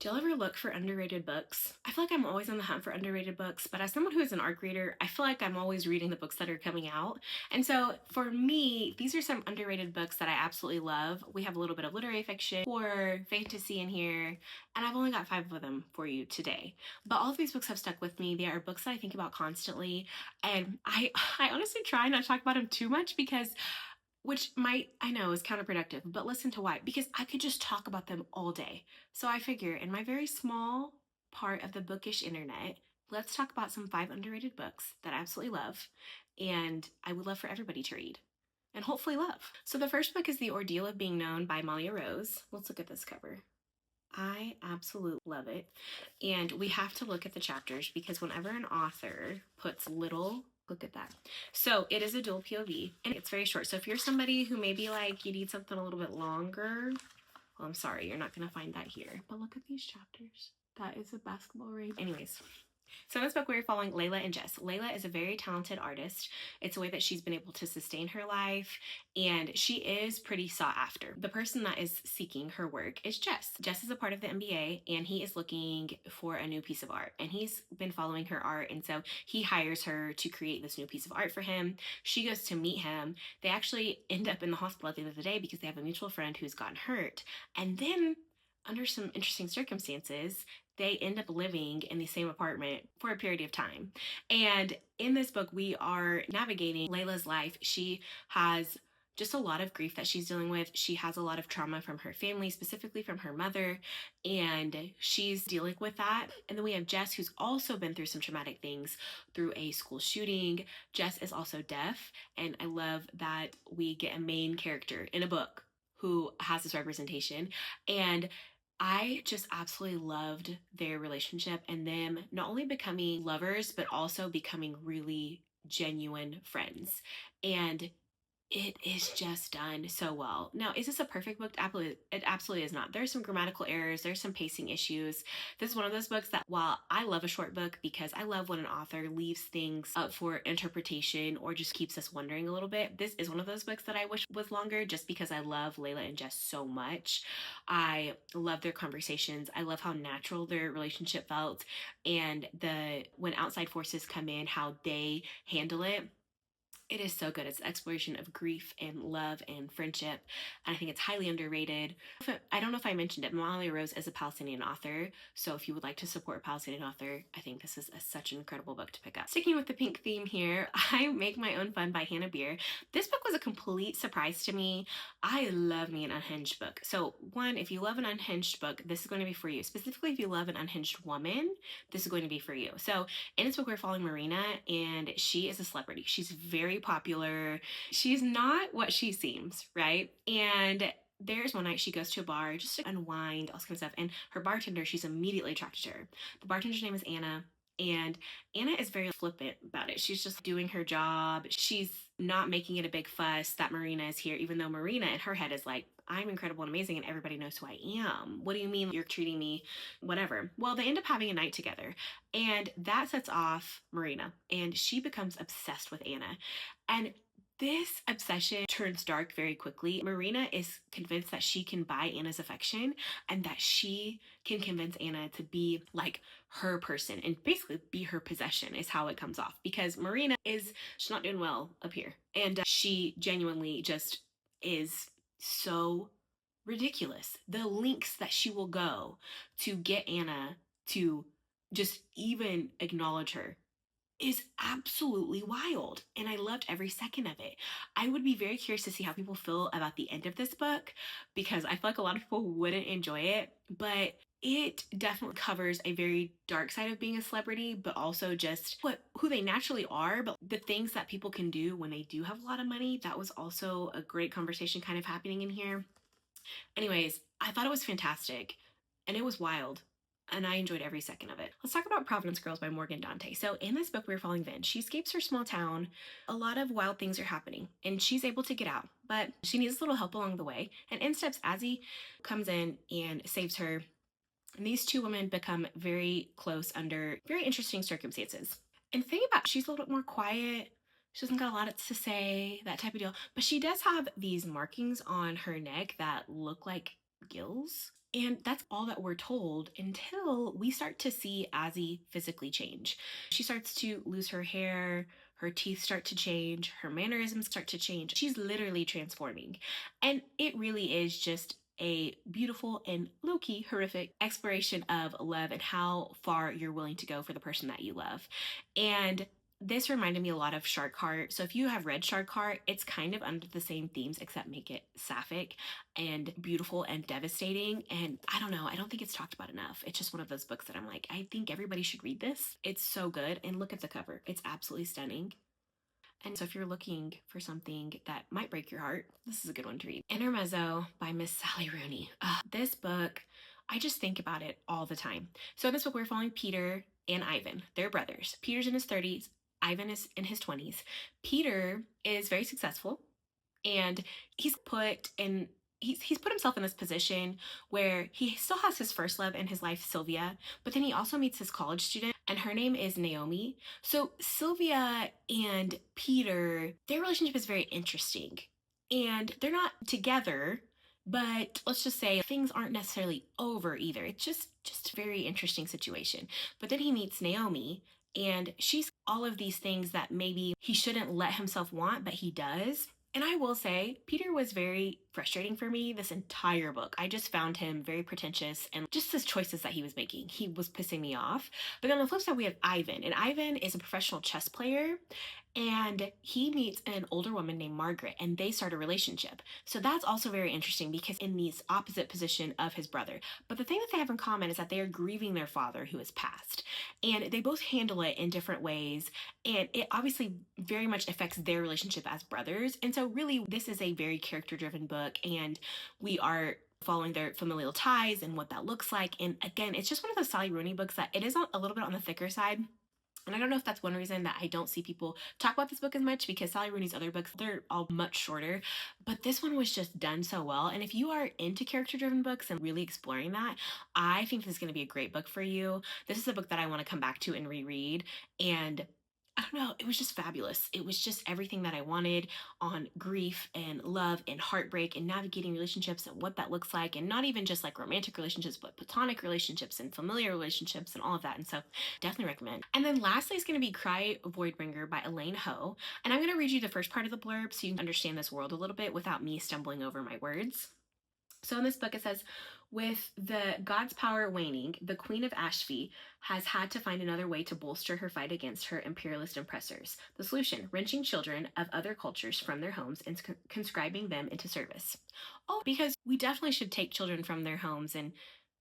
Do y'all ever look for underrated books? I feel like I'm always on the hunt for underrated books, but as someone who is an ARC reader, I feel like I'm always reading the books that are coming out. And so for me, these are some underrated books that I absolutely love. We have a little bit of literary fiction, horror, fantasy in here, and I've only got 5 of them for you today. But all of these books have stuck with me. They are books that I think about constantly, and I honestly try not to talk about them too much because which might, I know, is counterproductive, but listen to why. Because I could just talk about them all day. So I figure in my very small part of the bookish internet, let's talk about some 5 underrated books that I absolutely love and I would love for everybody to read and hopefully love. So the first book is The Ordeal of Being Known by Malia Rose. Let's look at this cover. I absolutely love it. And we have to look at the chapters because whenever an author puts little, look at that. So it is a dual POV and it's very short. So if you're somebody who maybe like you need something a little bit longer, well, I'm sorry, you're not going to find that here. But look at these chapters. That is a basketball ring. Anyways, so in this book, we're following Layla and Jess. Layla is a very talented artist. It's a way that she's been able to sustain her life, and she is pretty sought after. The person that is seeking her work is Jess. Jess is a part of the MBA, and he is looking for a new piece of art, and he's been following her art, and so he hires her to create this new piece of art for him. She goes to meet him. They actually end up in the hospital at the end of the day because they have a mutual friend who's gotten hurt, and then under some interesting circumstances, they end up living in the same apartment for a period of time. And in this book, we are navigating Layla's life. She has just a lot of grief that she's dealing with. She has a lot of trauma from her family, specifically from her mother, and she's dealing with that. And then we have Jess, who's also been through some traumatic things through a school shooting. Jess is also deaf, and I love that we get a main character in a book who has this representation. And I just absolutely loved their relationship and them not only becoming lovers, but also becoming really genuine friends. And it is just done so well. Now, is this a perfect book? It absolutely is not. There's some grammatical errors. There's some pacing issues. This is one of those books that while I love a short book because I love when an author leaves things up for interpretation or just keeps us wondering a little bit, this is one of those books that I wish was longer just because I love Layla and Jess so much. I love their conversations. I love how natural their relationship felt and when outside forces come in, how they handle it. It is so good. It's an exploration of grief and love and friendship. And I think it's highly underrated. I don't know if I mentioned it. Malia Rose is a Palestinian author. So if you would like to support a Palestinian author, I think this is such an incredible book to pick up. Sticking with the pink theme here, I Make My Own Fun by Hannah Beer. This book was a complete surprise to me. I love me an unhinged book. So one, if you love an unhinged book, this is going to be for you. Specifically, if you love an unhinged woman, this is going to be for you. So in this book, we're following Marina, and she is a celebrity. She's very popular. She's not what she seems, right? And there's one night she goes to a bar just to unwind, all this kind of stuff. And her bartender, she's immediately attracted to her. The bartender's name is Anna. And Anna is very flippant about it. She's just doing her job. She's not making it a big fuss that Marina is here, even though Marina in her head is like, I'm incredible and amazing and everybody knows who I am. What do you mean you're treating me whatever? Well, they end up having a night together and that sets off Marina and she becomes obsessed with Anna. And this obsession turns dark very quickly. Marina is convinced that she can buy Anna's affection and that she can convince Anna to be like her person and basically be her possession is how it comes off because Marina she's not doing well up here. And she genuinely just is so ridiculous. The lengths that she will go to get Anna to just even acknowledge her is absolutely wild. And I loved every second of it. I would be very curious to see how people feel about the end of this book because I feel like a lot of people wouldn't enjoy it, but it definitely covers a very dark side of being a celebrity, but also just who they naturally are, but the things that people can do when they do have a lot of money. That was also a great conversation kind of happening in here. Anyways, I thought it was fantastic and it was wild. And I enjoyed every second of it. Let's talk about Providence Girls by Morgan Dante. So in this book, we're following Vin. She escapes her small town. A lot of wild things are happening and she's able to get out, but she needs a little help along the way. And in steps Azzy comes in and saves her. And these two women become very close under very interesting circumstances. And the thing about she's a little bit more quiet. She doesn't got a lot to say, that type of deal. But she does have these markings on her neck that look like gills. And that's all that we're told until we start to see Azzy physically change. She starts to lose her hair, her teeth start to change, her mannerisms start to change. She's literally transforming. And it really is just a beautiful and low-key horrific exploration of love and how far you're willing to go for the person that you love. And this reminded me a lot of Shark Heart. So if you have read Shark Heart, it's kind of under the same themes, except make it sapphic and beautiful and devastating. And I don't know, I don't think it's talked about enough. It's just one of those books that I'm like, I think everybody should read this. It's so good. And look at the cover. It's absolutely stunning. And so if you're looking for something that might break your heart, this is a good one to read. Intermezzo by Miss Sally Rooney. This book, I just think about it all the time. So in this book, we're following Peter and Ivan. They're brothers. Peter's in his 30s. Ivan is in his 20s. Peter is very successful, and he's put himself in this position where he still has his first love in his life, Sylvia, but then he also meets his college student, and her name is Naomi. So Sylvia and Peter, their relationship is very interesting, and they're not together, but let's just say things aren't necessarily over either. It's just a very interesting situation. But then he meets Naomi, and she's all of these things that maybe he shouldn't let himself want, but he does. And I will say, Peter was very frustrating for me this entire book. I just found him very pretentious, and just his choices that he was making, he was pissing me off. But then on the flip side, we have Ivan, and Ivan is a professional chess player, and he meets an older woman named Margaret, and they start a relationship. So that's also very interesting because in this opposite position of his brother. But the thing that they have in common is that they are grieving their father who has passed, and they both handle it in different ways, and it obviously very much affects their relationship as brothers. And so really, this is a very character-driven book, and we are following their familial ties and what that looks like. And again, it's just one of those Sally Rooney books that it is a little bit on the thicker side. And I don't know if that's one reason that I don't see people talk about this book as much, because Sally Rooney's other books, they're all much shorter. But this one was just done so well. And if you are into character-driven books and really exploring that, I think this is going to be a great book for you. This is a book that I want to come back to and reread. And I don't know, it was just fabulous. It was just everything that I wanted on grief and love and heartbreak and navigating relationships and what that looks like. And not even just like romantic relationships, but platonic relationships and familiar relationships and all of that. And so definitely recommend. And then lastly is going to be Cry Voidbringer by Elaine Ho. And I'm going to read you the first part of the blurb so you can understand this world a little bit without me stumbling over my words. So in this book, it says, with the God's power waning, the Queen of Ashby has had to find another way to bolster her fight against her imperialist oppressors. The solution, wrenching children of other cultures from their homes and conscribing them into service. Oh, because we definitely should take children from their homes and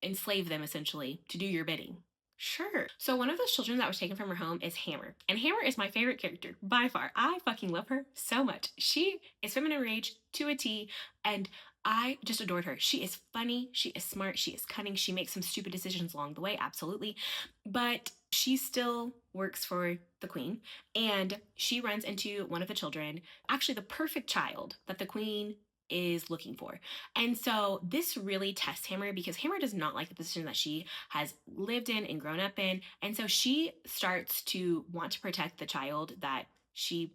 enslave them essentially to do your bidding. Sure. So one of those children that was taken from her home is Hammer. And Hammer is my favorite character by far. I fucking love her so much. She is feminine rage to a T, and I just adored her. She is funny, she is smart, she is cunning, she makes some stupid decisions along the way, absolutely. But she still works for the queen, and she runs into one of the children, actually the perfect child that the queen is looking for. And so this really tests Hammer, because Hammer does not like the position that she has lived in and grown up in. And so she starts to want to protect the child that she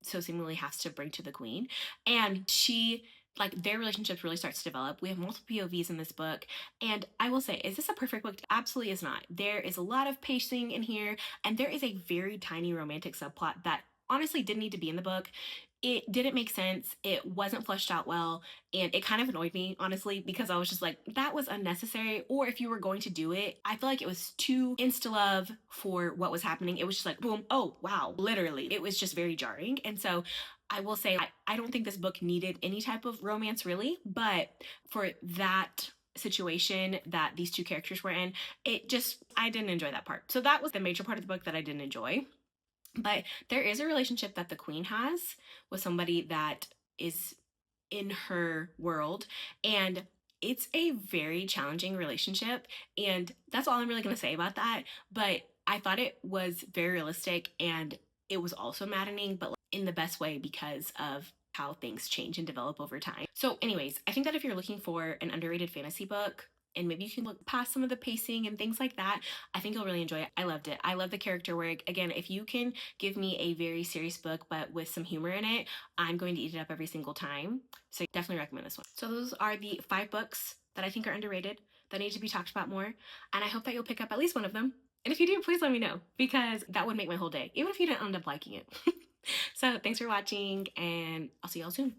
so seemingly has to bring to the queen. And she, like, their relationship really starts to develop. We have multiple POVs in this book. And I will say, is this a perfect book? Absolutely is not. There is a lot of pacing in here, and there is a very tiny romantic subplot that honestly didn't need to be in the book. It didn't make sense. It wasn't fleshed out well. And it kind of annoyed me, honestly, because I was just like, that was unnecessary. Or if you were going to do it, I feel like it was too insta-love for what was happening. It was just like, boom, oh, wow, literally. It was just very jarring. And so I will say, I don't think this book needed any type of romance, really. But for that situation that these two characters were in, I didn't enjoy that part. So that was the major part of the book that I didn't enjoy. But there is a relationship that the queen has with somebody that is in her world, and it's a very challenging relationship, and that's all I'm really going to say about that. But I thought it was very realistic, and it was also maddening, but in the best way because of how things change and develop over time. So anyways, I think that if you're looking for an underrated fantasy book, and maybe you can look past some of the pacing and things like that, I think you'll really enjoy it. I loved it. I love the character work. Again, if you can give me a very serious book but with some humor in it, I'm going to eat it up every single time. So definitely recommend this one. So those are the 5 books that I think are underrated. that need to be talked about more. And I hope that you'll pick up at least one of them. And if you do, please let me know, because that would make my whole day, even if you didn't end up liking it. So thanks for watching, and I'll see y'all soon.